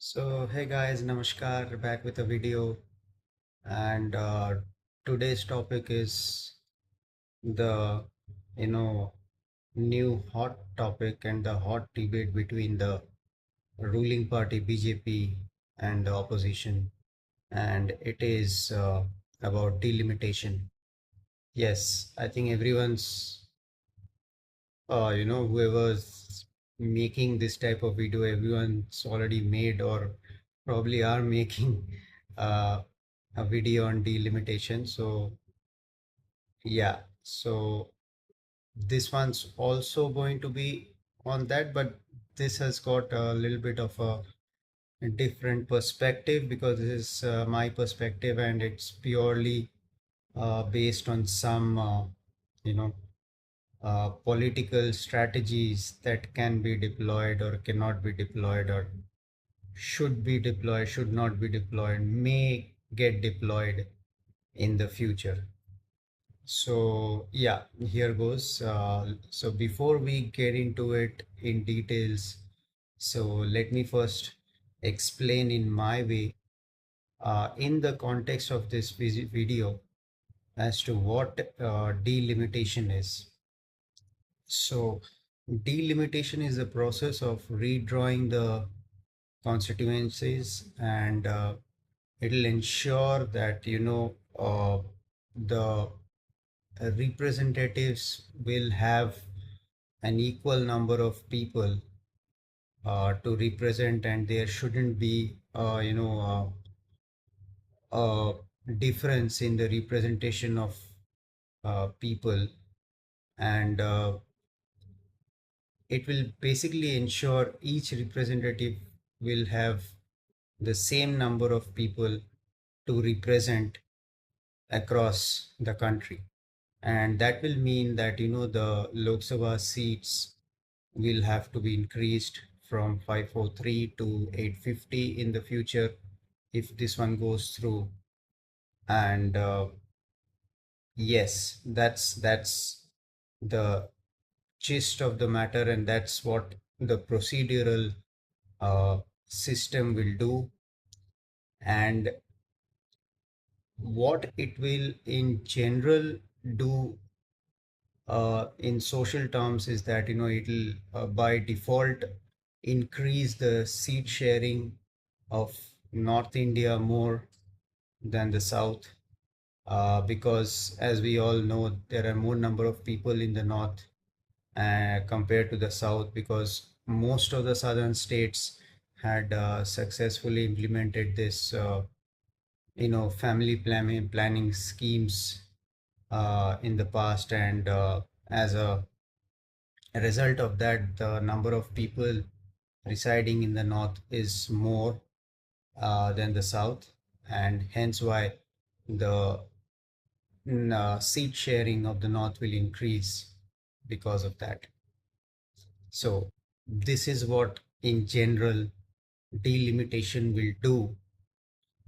So hey guys, namaskar, back with a video, and today's topic is the you know new hot topic and the hot debate between the ruling party BJP and the opposition, and it is about delimitation. Yes, I think everyone's whoever's making this type of video, everyone's already made or probably are making uh, a video on delimitation. So yeah, so this one's also going to be on that, but this has got a little bit of a different perspective because this is my perspective and it's purely based on some you know political strategies that can be deployed or cannot be deployed or should be deployed, should not be deployed, may get deployed in the future. So yeah, here goes. So before we get into it in details, so let me first explain in my way, in the context of this video, as to what delimitation is. So delimitation is the process of redrawing the constituencies, and it'll ensure that the representatives will have an equal number of people to represent, and there shouldn't be a difference in the representation of people, and it will basically ensure each representative will have the same number of people to represent across the country. And that will mean that the Lok Sabha seats will have to be increased from 543 to 850 in the future if this one goes through. And yes, that's the gist of the matter, and that's what the procedural uh, system will do. And what it will in general do in social terms is that it'll by default increase the seat sharing of North India more than the South, because as we all know there are more number of people in the North compared to the South, because most of the southern states had successfully implemented this family planning schemes in the past, and as a result of that, the number of people residing in the north is more than the south, and hence why the seat sharing of the north will increase because of that. So this is what in general delimitation will do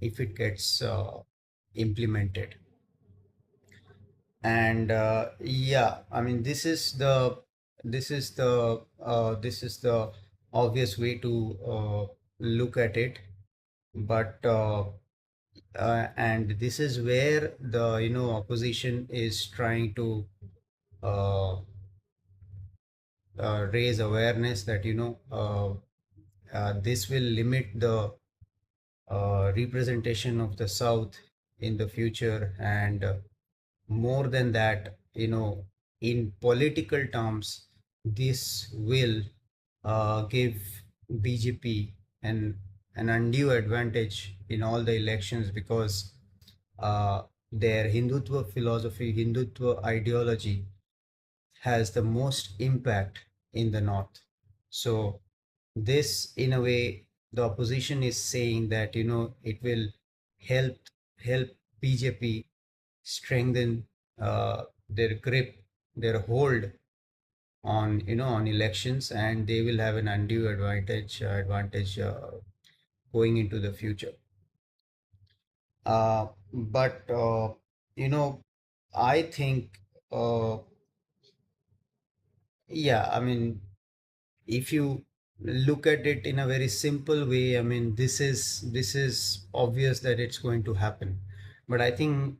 if it gets implemented. And yeah, I mean, this is the obvious way to look at it, but and this is where the opposition is trying to uh, raise awareness that this will limit the representation of the South in the future, and more than that, in political terms, this will give BJP an undue advantage in all the elections, because their Hindutva philosophy, Hindutva ideology has the most impact in the north. So this, in a way, the opposition is saying that it will help help BJP strengthen their grip, their hold on on elections, and they will have an undue advantage going into the future. But you know, I think yeah, I mean, if you look at it in a very simple way, I mean, this is obvious that it's going to happen. But I think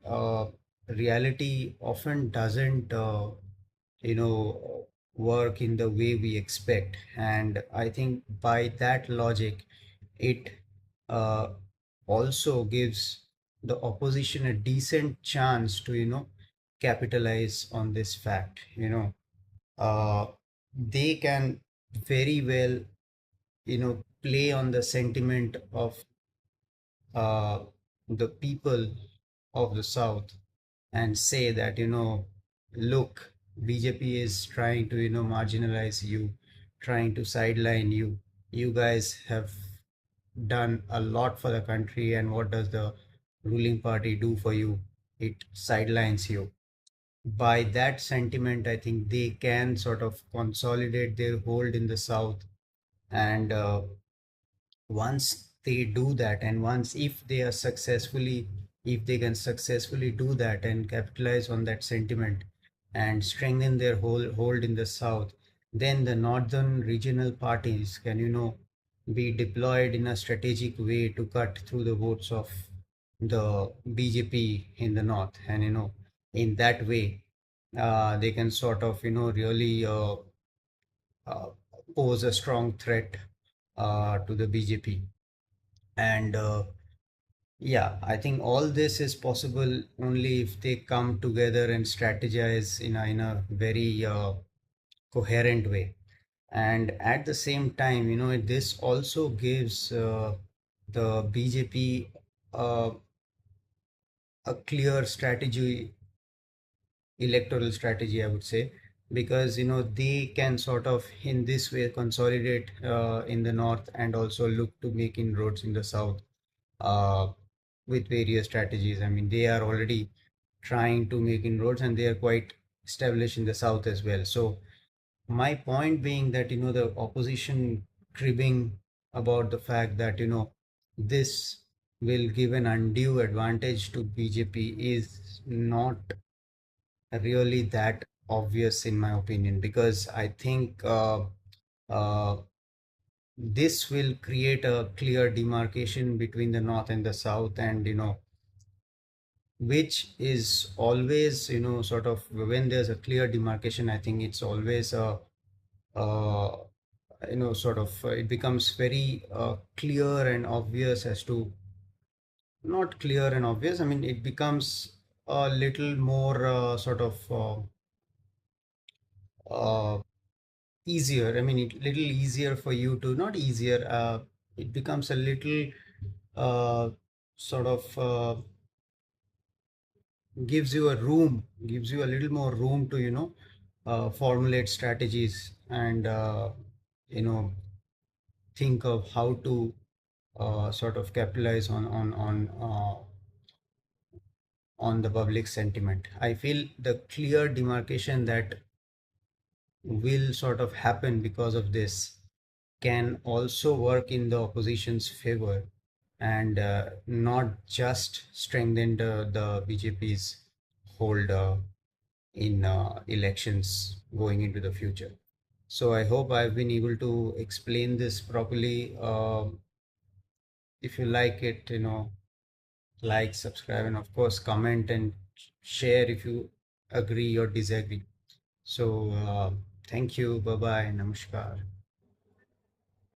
reality often doesn't you know work in the way we expect. And I think by that logic, it uh, also gives the opposition a decent chance to capitalize on this fact. uh, they can very well play on the sentiment of uh, the people of the south, and say that, look, BJP is trying to marginalize you, trying to sideline you. You guys have done a lot for the country, and what does the ruling party do for you? It sidelines you. By that sentiment, I think they can sort of consolidate their hold in the south. And once they do that, and once, if they are successfully, if they can successfully do that and capitalize on that sentiment and strengthen their hold in the south, then the northern regional parties can be deployed in a strategic way to cut through the votes of the BJP in the north. And in that way, they can sort of really uh, pose a strong threat to the BJP. And yeah, I think all this is possible only if they come together and strategize in a very coherent way. And at the same time, this also gives the BJP uh, a clear strategy, electoral strategy, I would say, because they can sort of in this way consolidate in the north, and also look to make inroads in the south uh, with various strategies. I mean, they are already trying to make inroads, and they are quite established in the south as well. So my point being that the opposition cribbing about the fact that this will give an undue advantage to BJP is not really that obvious in my opinion, because I think uh, this will create a clear demarcation between the north and the south. And which is always sort of, when there's a clear demarcation, I think it's always a uh, sort of it becomes very clear and obvious as to, not clear and obvious, I mean, it becomes a little more sort of uh, easier. I mean, it little easier for you to, not easier, it becomes a little sort of gives you a little more room to formulate strategies, and you know think of how to sort of capitalize on the public sentiment. I feel the clear demarcation that will sort of happen because of this can also work in the opposition's favor, and not just strengthen the BJP's hold in elections going into the future. So I hope I've been able to explain this properly. If you like it, like, subscribe, and of course comment and share if you agree or disagree. So thank you. Bye bye. Namaskar.